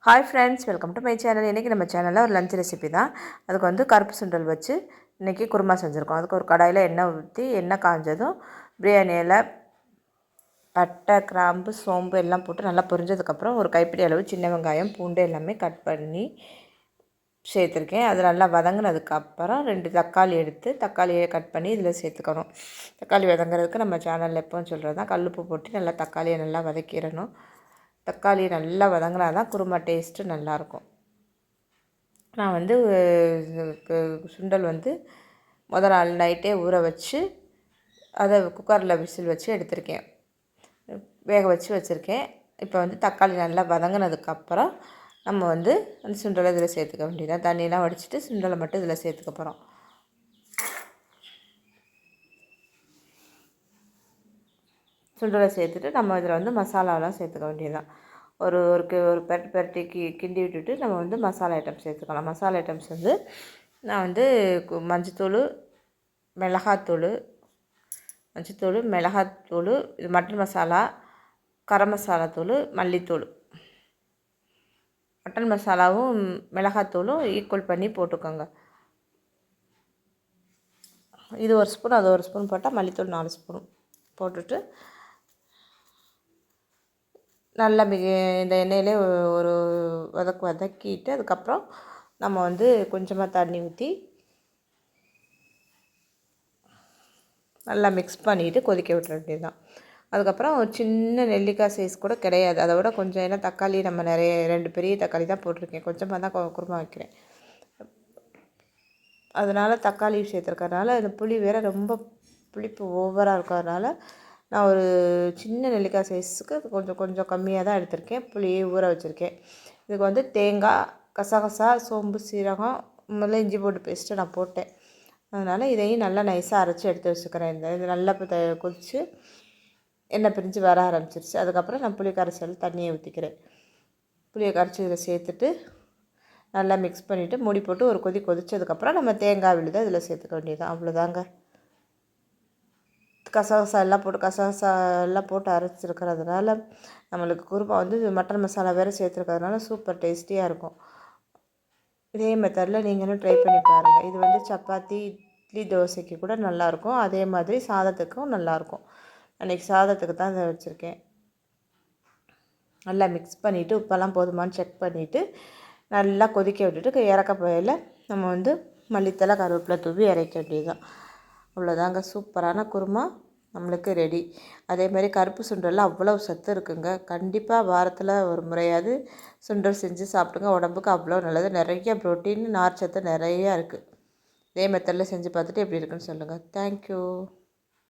Hi friends, welcome to my channel. இன்றைக்கி நம்ம சேனலில் ஒரு லஞ்ச் ரெசிபி தான். அதுக்கு வந்து கருப்பு சுண்டல் வச்சு இன்றைக்கி குருமா செஞ்சுருக்கோம். அதுக்கு ஒரு கடாயில் எண்ணெய் ஊற்றி எண்ணெய் காஞ்சதும் பிரியாணி இலை, பட்டை, கிராம்பு, சோம்பு எல்லாம் போட்டு நல்லா பொரிஞ்சதுக்கப்புறம் ஒரு கைப்பிடி அளவு சின்ன வெங்காயம், பூண்டு எல்லாமே கட் பண்ணி சேர்த்துருக்கேன். அது நல்லா வதங்கினதுக்கப்புறம் 2 தக்காளி எடுத்து தக்காளியை கட் பண்ணி இதில் சேர்த்துக்கணும். தக்காளி வதங்குறதுக்கு நம்ம சேனலில் எப்போவும் சொல்கிறது தான், கல்லுப்பு போட்டு நல்லா தக்காளியை நல்லா வதக்கிடணும். தக்காளி நல்லா வதங்கினா தான் குருமா டேஸ்ட்டு நல்லாயிருக்கும். நான் வந்து சுண்டல் வந்து முதல் நாள் நைட்டே ஊற வச்சு அதை குக்கரில் விசில் வச்சு எடுத்திருக்கேன், வேக வச்சு வச்சுருக்கேன். இப்போ வந்து தக்காளி நல்லா வதங்கினதுக்கப்புறம் நம்ம வந்து அந்த சுண்டலை இதில் சேர்த்துக்க வேண்டியதான். தண்ணியெலாம் வடிச்சிட்டு சுண்டலை மட்டும் இதில் சேர்த்துக்க போகிறோம். சுண்டலை சேர்த்துட்டு நம்ம இதில் வந்து மசாலாலாம் சேர்த்துக்க வேண்டியதுதான். ஒரு ஒரு பெரட்டி கிண்டி விட்டுட்டு நம்ம வந்து மசாலா ஐட்டம்ஸ் சேர்த்துக்கலாம். மசாலா ஐட்டம்ஸ் வந்து நான் வந்து மஞ்சத்தூள், மிளகாத்தூள், இது மட்டன் மசாலா, கரம் மசாலா தூள், மல்லித்தூள். மட்டன் மசாலாவும் மிளகாத்தூளும் ஈக்குவல் பண்ணி போட்டுக்கோங்க. இது 1 ஸ்பூன், அது 1 ஸ்பூன் போட்டால் மல்லித்தூள் 4 ஸ்பூன் போட்டுட்டு நல்லா இந்த எண்ணெயிலே ஒரு வதக்கிட்டு அதுக்கப்புறம் நம்ம வந்து கொஞ்சமாக தண்ணி ஊற்றி நல்லா மிக்ஸ் பண்ணிவிட்டு கொதிக்க விட்டுற வேண்டியது தான். அதுக்கப்புறம் ஒரு சின்ன நெல்லிக்காய் சைஸ் கூட கிடையாது, அதை விட கொஞ்சம், ஏன்னா தக்காளி நம்ம நிறைய 2 பெரிய தக்காளி தான் போட்டிருக்கேன், கொஞ்சமாக தான் குருமா வைக்கிறேன். அதனால் தக்காளி சேர்த்துருக்கறனால இந்த புளி வேறு ரொம்ப புளிப்பு ஓவராக இருக்கிறதுனால நான் ஒரு சின்ன நெல்லிக்காய் சைஸுக்கு கொஞ்சம் கம்மியாக தான் எடுத்திருக்கேன். புளியை ஊற வச்சுருக்கேன். இதுக்கு வந்து தேங்காய், கசகசா, சோம்பு, சீரகம், முதல்ல இஞ்சி பூண்டு பேஸ்ட்டு நான் போட்டேன். அதனால் இதையும் நல்லா நைஸாக அரைச்சி எடுத்து வச்சுக்கிறேன். இது நல்லா இப்போ கொதித்து எண்ணெய் பிரிஞ்சு வர ஆரம்பிச்சிருச்சு. அதுக்கப்புறம் நான் புளி கரைசல் தண்ணியை ஊற்றிக்கிறேன். புளியை கரைச்சி இதில் சேர்த்துட்டு நல்லா மிக்ஸ் பண்ணிவிட்டு மூடி போட்டு ஒரு கொதித்ததுக்கப்புறம் நம்ம தேங்காய் விழுதை இதில் சேர்த்துக்க வேண்டியதுதான். அவ்வளோதாங்க. கசகசா எல்லாம் போட்டு அரைச்சிருக்கிறதுனால நம்மளுக்கு குருமா வந்து மட்டன் மசாலா வேறு சேர்த்துருக்கிறதுனால சூப்பர் டேஸ்டியாக இருக்கும். இதே மெத்தடில் நீங்களும் ட்ரை பண்ணி பாருங்கள். இது வந்து சப்பாத்தி, இட்லி, தோசைக்கு கூட நல்லாயிருக்கும். அதே மாதிரி சாதத்துக்கும் நல்லாயிருக்கும். அன்றைக்கி சாதத்துக்கு தான் இதை வச்சுருக்கேன். நல்லா மிக்ஸ் பண்ணிவிட்டு உப்பெல்லாம் போதுமான்னு செக் பண்ணிவிட்டு நல்லா கொதிக்க விட்டுட்டு இறக்க போயில நம்ம வந்து மல்லித்தலை, கருவேப்பிலை தூவி இறக்க வேண்டியதுதான். அவ்வளோதாங்க, சூப்பரான குருமா நம்மளுக்கு ரெடி. அதே மாதிரி கருப்பு சுண்டலில் அவ்வளோ சத்து இருக்குங்க. கண்டிப்பாக வாரத்தில் ஒரு முறையாவது சுண்டல் செஞ்சு சாப்பிடுங்க. உடம்புக்கு அவ்வளோ நல்லது. நிறைய ப்ரோட்டீன், நார்ச்சத்து நிறையா இருக்குது. இதே மெத்தடில் செஞ்சு பார்த்துட்டு எப்படி இருக்குன்னு சொல்லுங்கள். தேங்க்யூ.